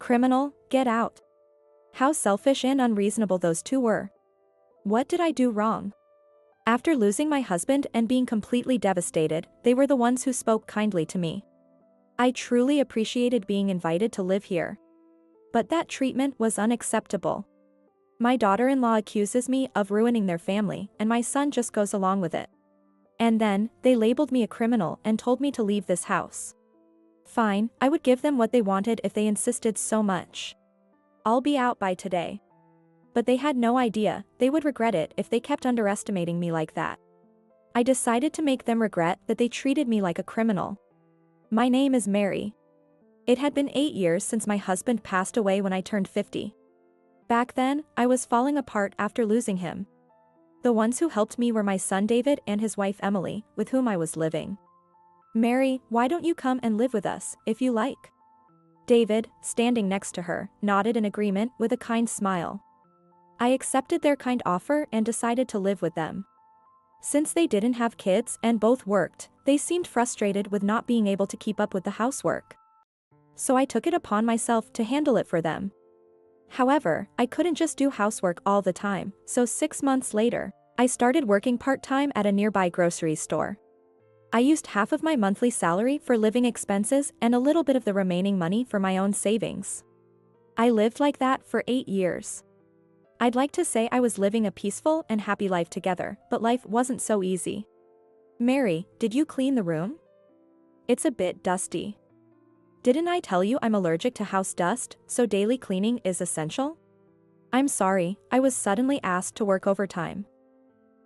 Criminal, get out. How selfish and unreasonable those two were. What did I do wrong? After losing my husband and being completely devastated, they were the ones who spoke kindly to me. I truly appreciated being invited to live here. But that treatment was unacceptable. My daughter-in-law accuses me of ruining their family, and my son just goes along with it. And then, they labeled me a criminal and told me to leave this house. Fine, I would give them what they wanted if they insisted so much. I'll be out by today. But they had no idea, they would regret it if they kept underestimating me like that. I decided to make them regret that they treated me like a criminal. My name is Mary. It had been 8 years since my husband passed away when I turned 50. Back then, I was falling apart after losing him. The ones who helped me were my son David and his wife Emily, with whom I was living. Mary, why don't you come and live with us, if you like? David, standing next to her, nodded in agreement with a kind smile. I accepted their kind offer and decided to live with them. Since they didn't have kids and both worked, they seemed frustrated with not being able to keep up with the housework. So I took it upon myself to handle it for them. However, I couldn't just do housework all the time, so 6 months later, I started working part-time at a nearby grocery store. I used half of my monthly salary for living expenses and a little bit of the remaining money for my own savings. I lived like that for 8 years. I'd like to say I was living a peaceful and happy life together, but life wasn't so easy. Mary, did you clean the room? It's a bit dusty. Didn't I tell you I'm allergic to house dust, so daily cleaning is essential? I'm sorry, I was suddenly asked to work overtime.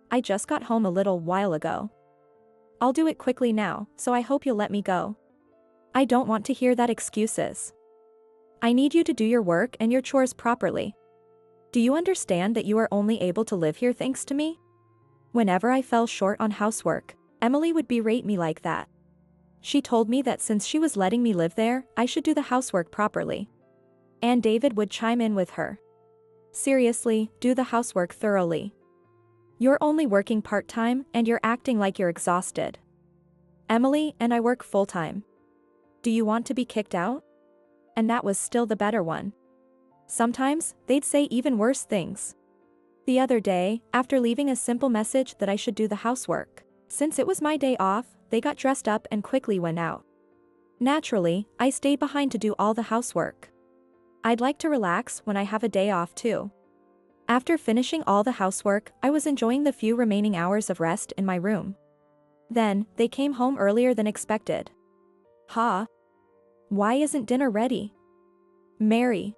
I just got home a little while ago. I'll do it quickly now, so I hope you'll let me go. I don't want to hear that excuses. I need you to do your work and your chores properly. Do you understand that you are only able to live here thanks to me? Whenever I fell short on housework, Emily would berate me like that. She told me that since she was letting me live there, I should do the housework properly. And David would chime in with her. Seriously, do the housework thoroughly. You're only working part-time and you're acting like you're exhausted. Emily and I work full-time. Do you want to be kicked out? And that was still the better one. Sometimes, they'd say even worse things. The other day, after leaving a simple message that I should do the housework, since it was my day off, they got dressed up and quickly went out. Naturally, I stayed behind to do all the housework. I'd like to relax when I have a day off too. After finishing all the housework, I was enjoying the few remaining hours of rest in my room. Then, they came home earlier than expected. Huh? Why isn't dinner ready? Mary.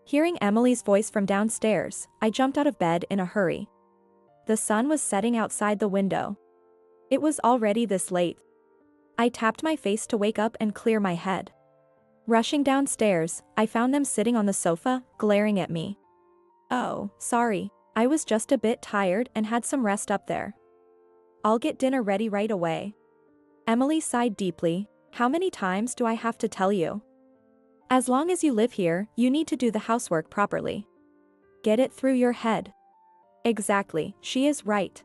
Hearing Emily's voice from downstairs, I jumped out of bed in a hurry. The sun was setting outside the window. It was already this late. I tapped my face to wake up and clear my head. Rushing downstairs, I found them sitting on the sofa, glaring at me. Oh, sorry, I was just a bit tired and had some rest up there. I'll get dinner ready right away. Emily sighed deeply. How many times do I have to tell you? As long as you live here, you need to do the housework properly. Get it through your head. Exactly, she is right.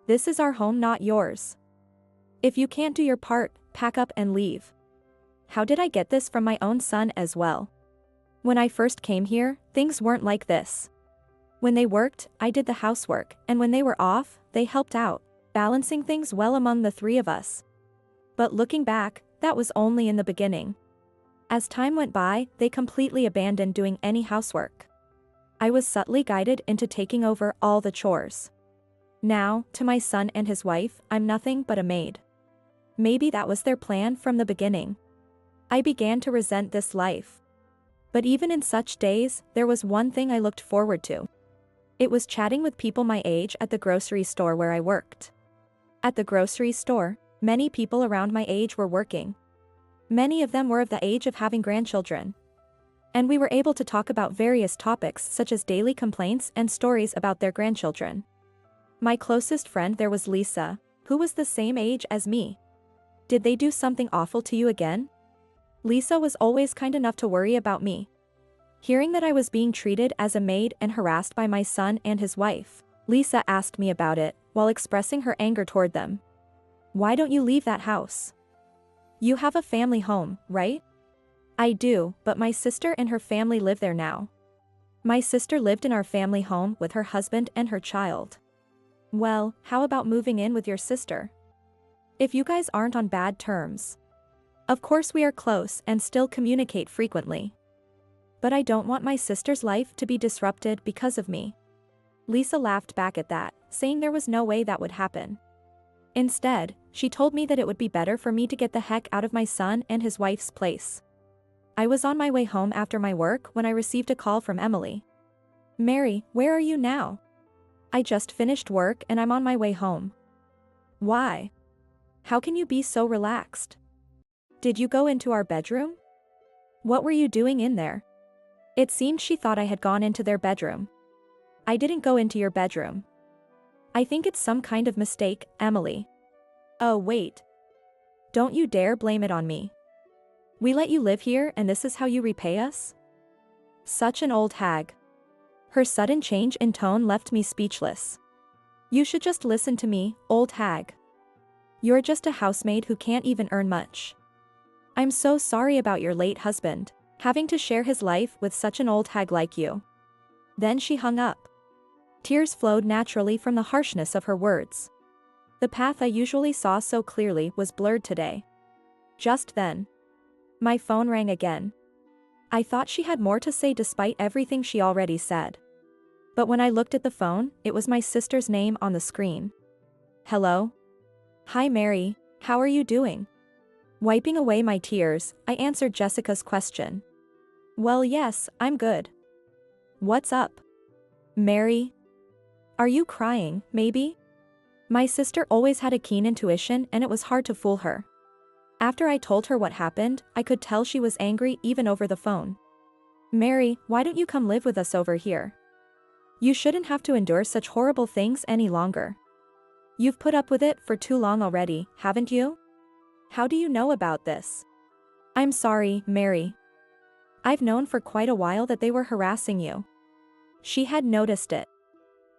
This is our home, not yours. If you can't do your part, pack up and leave. How did I get this from my own son as well? When I first came here, things weren't like this. When they worked, I did the housework, and when they were off, they helped out, balancing things well among the three of us. But looking back, that was only in the beginning. As time went by, they completely abandoned doing any housework. I was subtly guided into taking over all the chores. Now, to my son and his wife, I'm nothing but a maid. Maybe that was their plan from the beginning. I began to resent this life. But even in such days, there was one thing I looked forward to. It was chatting with people my age at the grocery store where I worked. At the grocery store, many people around my age were working. Many of them were of the age of having grandchildren. And we were able to talk about various topics such as daily complaints and stories about their grandchildren. My closest friend there was Lisa, who was the same age as me. Did they do something awful to you again? Lisa was always kind enough to worry about me. Hearing that I was being treated as a maid and harassed by my son and his wife, Lisa asked me about it, while expressing her anger toward them. Why don't you leave that house? You have a family home, right? I do, but my sister and her family live there now. My sister lived in our family home with her husband and her child. Well, how about moving in with your sister? If you guys aren't on bad terms. Of course we are close and still communicate frequently. But I don't want my sister's life to be disrupted because of me. Lisa laughed back at that, saying there was no way that would happen. Instead, she told me that it would be better for me to get the heck out of my son and his wife's place. I was on my way home after my work when I received a call from Emily. Mary, where are you now? I just finished work and I'm on my way home. Why? How can you be so relaxed? Did you go into our bedroom? What were you doing in there? It seemed she thought I had gone into their bedroom. I didn't go into your bedroom. I think it's some kind of mistake, Emily. Oh wait. Don't you dare blame it on me. We let you live here and this is how you repay us? Such an old hag. Her sudden change in tone left me speechless. You should just listen to me, old hag. You're just a housemaid who can't even earn much. I'm so sorry about your late husband, having to share his life with such an old hag like you. Then she hung up. Tears flowed naturally from the harshness of her words. The path I usually saw so clearly was blurred today. Just then, my phone rang again. I thought she had more to say despite everything she already said. But when I looked at the phone, it was my sister's name on the screen. Hello? Hi Mary, how are you doing? Wiping away my tears, I answered Jessica's question. Well yes, I'm good. What's up? Mary? Are you crying, maybe? My sister always had a keen intuition and it was hard to fool her. After I told her what happened, I could tell she was angry even over the phone. Mary, why don't you come live with us over here? You shouldn't have to endure such horrible things any longer. You've put up with it for too long already, haven't you? How do you know about this? I'm sorry, Mary. I've known for quite a while that they were harassing you. She had noticed it.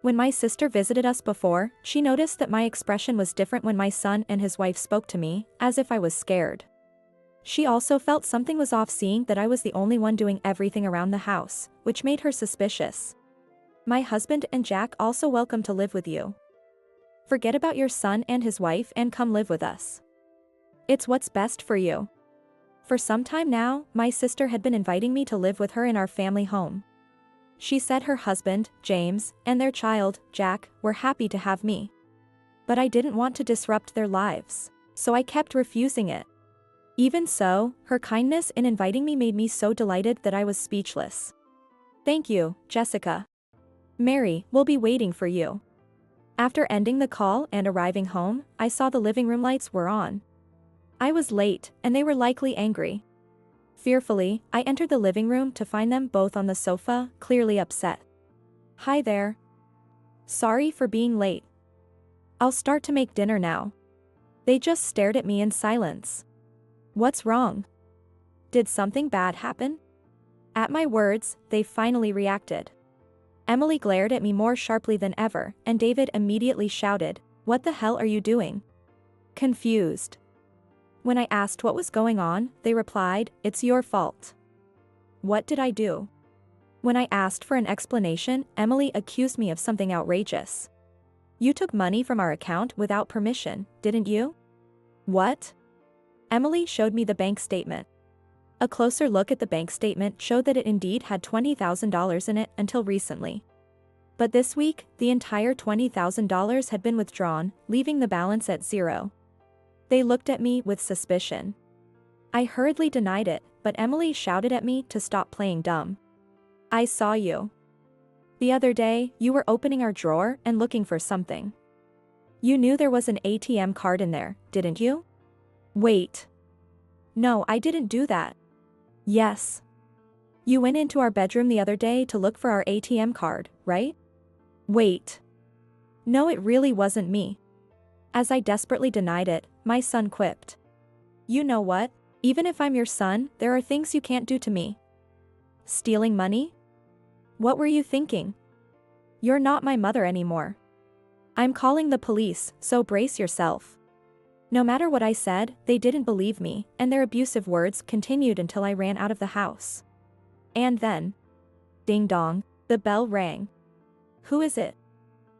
When my sister visited us before, she noticed that my expression was different when my son and his wife spoke to me, as if I was scared. She also felt something was off seeing that I was the only one doing everything around the house, which made her suspicious. My husband and Jack also welcome to live with you. Forget about your son and his wife and come live with us. It's what's best for you. For some time now, my sister had been inviting me to live with her in our family home. She said her husband, James, and their child, Jack, were happy to have me. But I didn't want to disrupt their lives, so I kept refusing it. Even so, her kindness in inviting me made me so delighted that I was speechless. Thank you, Jessica. Mary, we'll be waiting for you. After ending the call and arriving home, I saw the living room lights were on. I was late, and they were likely angry. Fearfully, I entered the living room to find them both on the sofa, clearly upset. Hi there. Sorry for being late. I'll start to make dinner now. They just stared at me in silence. What's wrong? Did something bad happen? At my words, they finally reacted. Emily glared at me more sharply than ever, and David immediately shouted, "What the hell are you doing?" Confused. When I asked what was going on, they replied, "It's your fault." What did I do? When I asked for an explanation, Emily accused me of something outrageous. You took money from our account without permission, didn't you? What? Emily showed me the bank statement. A closer look at the bank statement showed that it indeed had $20,000 in it until recently. But this week, the entire $20,000 had been withdrawn, leaving the balance at zero. They looked at me with suspicion. I hurriedly denied it, but Emily shouted at me to stop playing dumb. I saw you. The other day, you were opening our drawer and looking for something. You knew there was an ATM card in there, didn't you? Wait. No, I didn't do that. Yes. You went into our bedroom the other day to look for our ATM card, right? Wait. No, it really wasn't me. As I desperately denied it, my son quipped. You know what? Even if I'm your son, there are things you can't do to me. Stealing money? What were you thinking? You're not my mother anymore. I'm calling the police, so brace yourself. No matter what I said, they didn't believe me, and their abusive words continued until I ran out of the house. And then, ding dong, the bell rang. Who is it?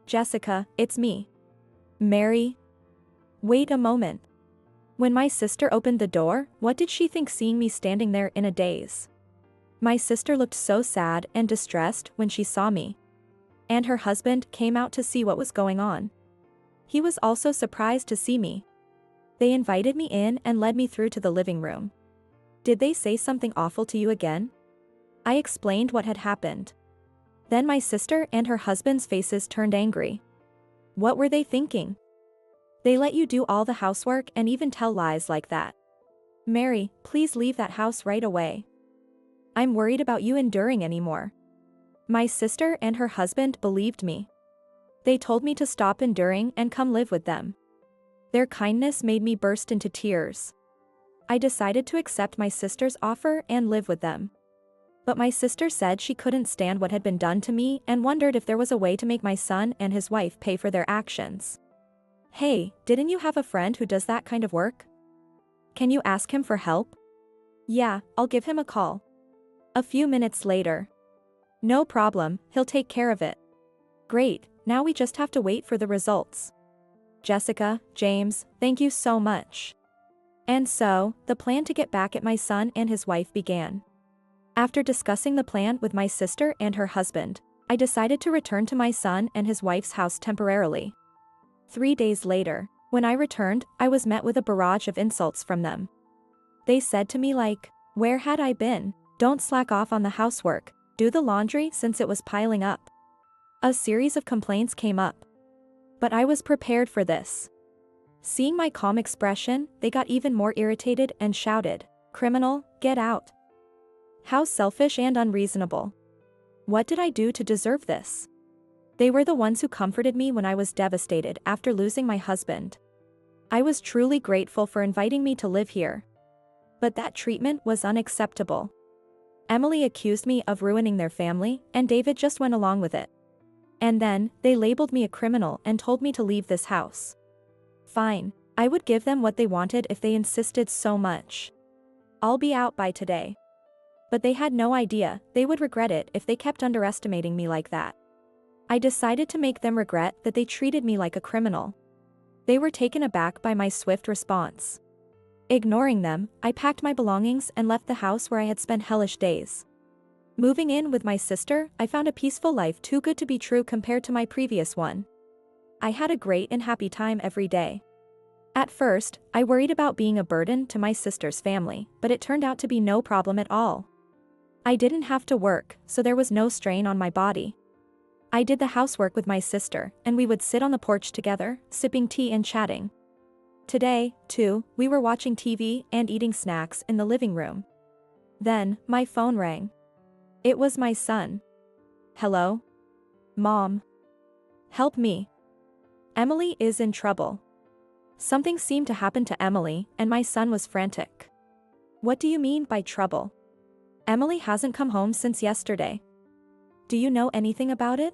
Jessica, it's me. Mary? Wait a moment. When my sister opened the door, what did she think seeing me standing there in a daze? My sister looked so sad and distressed when she saw me. And her husband came out to see what was going on. He was also surprised to see me. They invited me in and led me through to the living room. Did they say something awful to you again? I explained what had happened. Then my sister and her husband's faces turned angry. What were they thinking? They let you do all the housework and even tell lies like that. Mary, please leave that house right away. I'm worried about you enduring anymore. My sister and her husband believed me. They told me to stop enduring and come live with them. Their kindness made me burst into tears. I decided to accept my sister's offer and live with them. But my sister said she couldn't stand what had been done to me and wondered if there was a way to make my son and his wife pay for their actions. Hey, didn't you have a friend who does that kind of work? Can you ask him for help? Yeah, I'll give him a call. A few minutes later. No problem, he'll take care of it. Great, now we just have to wait for the results. Jessica, James, thank you so much. And so, the plan to get back at my son and his wife began. After discussing the plan with my sister and her husband, I decided to return to my son and his wife's house temporarily. 3 days later, when I returned, I was met with a barrage of insults from them. They said to me like, where had I been? Don't slack off on the housework, do the laundry since it was piling up. A series of complaints came up. But I was prepared for this. Seeing my calm expression, they got even more irritated and shouted, criminal, get out. How selfish and unreasonable. What did I do to deserve this? They were the ones who comforted me when I was devastated after losing my husband. I was truly grateful for inviting me to live here. But that treatment was unacceptable. Emily accused me of ruining their family, and David just went along with it. And then, they labeled me a criminal and told me to leave this house. Fine, I would give them what they wanted if they insisted so much. I'll be out by today. But they had no idea, they would regret it if they kept underestimating me like that. I decided to make them regret that they treated me like a criminal. They were taken aback by my swift response. Ignoring them, I packed my belongings and left the house where I had spent hellish days. Moving in with my sister, I found a peaceful life too good to be true compared to my previous one. I had a great and happy time every day. At first, I worried about being a burden to my sister's family, but it turned out to be no problem at all. I didn't have to work, so there was no strain on my body. I did the housework with my sister, and we would sit on the porch together, sipping tea and chatting. Today, too, we were watching TV and eating snacks in the living room. Then, my phone rang. It was my son. Hello? Mom. Help me. Emily is in trouble. Something seemed to happen to Emily, and my son was frantic. What do you mean by trouble? Emily hasn't come home since yesterday. Do you know anything about it?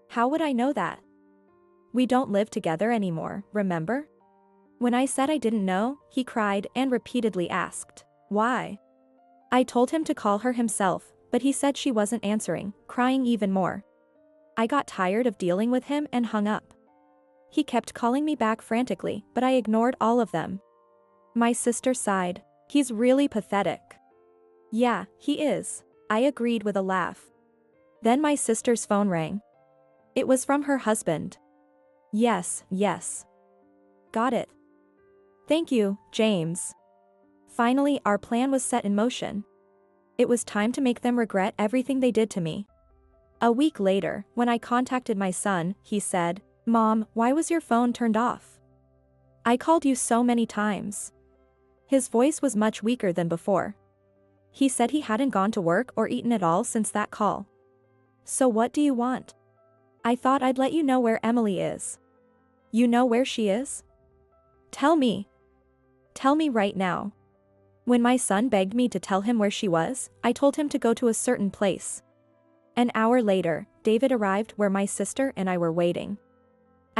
How would I know that? We don't live together anymore, remember? When I said I didn't know, he cried and repeatedly asked, why? I told him to call her himself, but he said she wasn't answering, crying even more. I got tired of dealing with him and hung up. He kept calling me back frantically, but I ignored all of them. My sister sighed. He's really pathetic. Yeah, he is. I agreed with a laugh. Then my sister's phone rang. It was from her husband. Yes. Got it. Thank you, James. Finally, our plan was set in motion. It was time to make them regret everything they did to me. A week later, when I contacted my son, he said, Mom, why was your phone turned off? I called you so many times. His voice was much weaker than before. He said he hadn't gone to work or eaten at all since that call. So what do you want? I thought I'd let you know where Emily is. You know where she is? Tell me. Tell me right now. When my son begged me to tell him where she was, I told him to go to a certain place. An hour later, David arrived where my sister and I were waiting.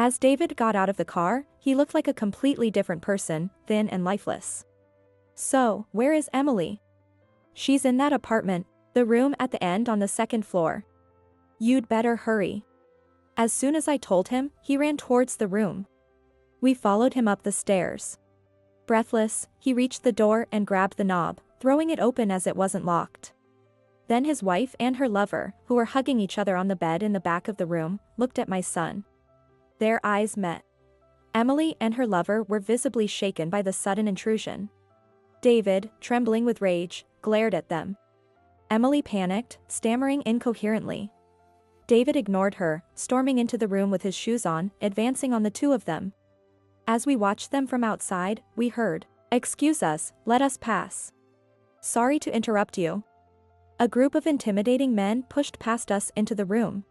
As David got out of the car, he looked like a completely different person, thin and lifeless. "So, where is Emily?" "She's in that apartment, the room at the end on the second floor." "You'd better hurry." As soon as I told him, he ran towards the room. We followed him up the stairs. Breathless, he reached the door and grabbed the knob, throwing it open as it wasn't locked. Then his wife and her lover, who were hugging each other on the bed in the back of the room, looked at my son. Their eyes met. Emily and her lover were visibly shaken by the sudden intrusion. David, trembling with rage, glared at them. Emily panicked, stammering incoherently. David ignored her, storming into the room with his shoes on, advancing on the two of them. As we watched them from outside, we heard, "Excuse us, let us pass. Sorry to interrupt you." A group of intimidating men pushed past us into the room.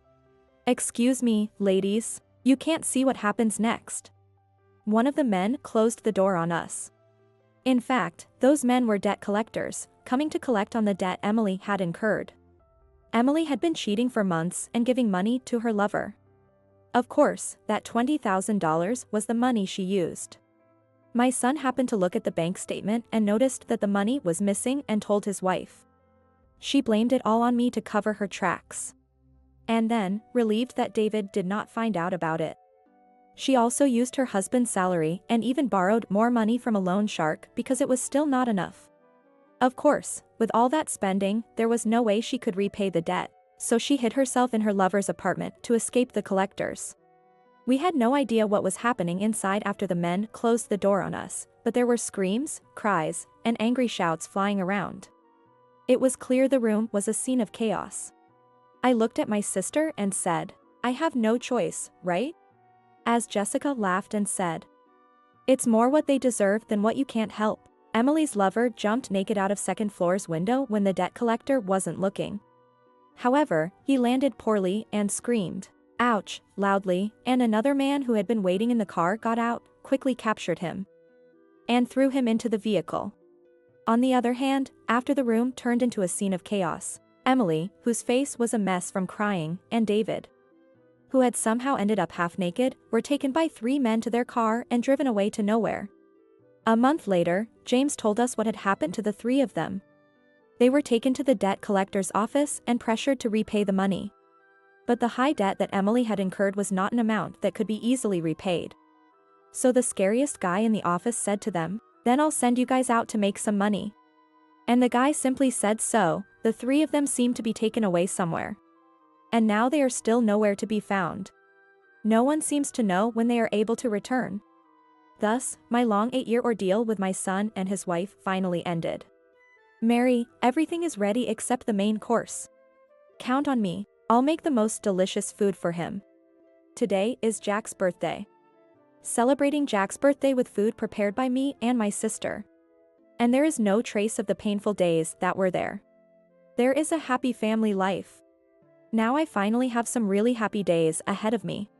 "Excuse me, ladies, you can't see what happens next." One of the men closed the door on us. In fact, those men were debt collectors, coming to collect on the debt Emily had incurred. Emily had been cheating for months and giving money to her lover. Of course, that $20,000 was the money she used. My son happened to look at the bank statement and noticed that the money was missing and told his wife. She blamed it all on me to cover her tracks. And then, relieved that David did not find out about it. She also used her husband's salary and even borrowed more money from a loan shark because it was still not enough. Of course, with all that spending, there was no way she could repay the debt, so she hid herself in her lover's apartment to escape the collectors. We had no idea what was happening inside after the men closed the door on us, but there were screams, cries, and angry shouts flying around. It was clear the room was a scene of chaos. I looked at my sister and said, "I have no choice, right?" As Jessica laughed and said, "It's more what they deserve than what you can't help." Emily's lover jumped naked out of second floor's window when the debt collector wasn't looking. However, he landed poorly and screamed, "Ouch," loudly, and another man who had been waiting in the car got out, quickly captured him, and threw him into the vehicle. On the other hand, after the room turned into a scene of chaos, Emily, whose face was a mess from crying, and David, who had somehow ended up half naked, were taken by 3 men to their car and driven away to nowhere. A month later, James told us what had happened to the 3 of them. They were taken to the debt collector's office and pressured to repay the money. But the high debt that Emily had incurred was not an amount that could be easily repaid. So the scariest guy in the office said to them, "Then I'll send you guys out to make some money." And the guy simply said so. The 3 of them seemed to be taken away somewhere. And now they are still nowhere to be found. No one seems to know when they are able to return. Thus, my long 8-year ordeal with my son and his wife finally ended. "Mary, everything is ready except the main course. Count on me, I'll make the most delicious food for him." Today is Jack's birthday. Celebrating Jack's birthday with food prepared by me and my sister. And there is no trace of the painful days that were there. There is a happy family life. Now I finally have some really happy days ahead of me.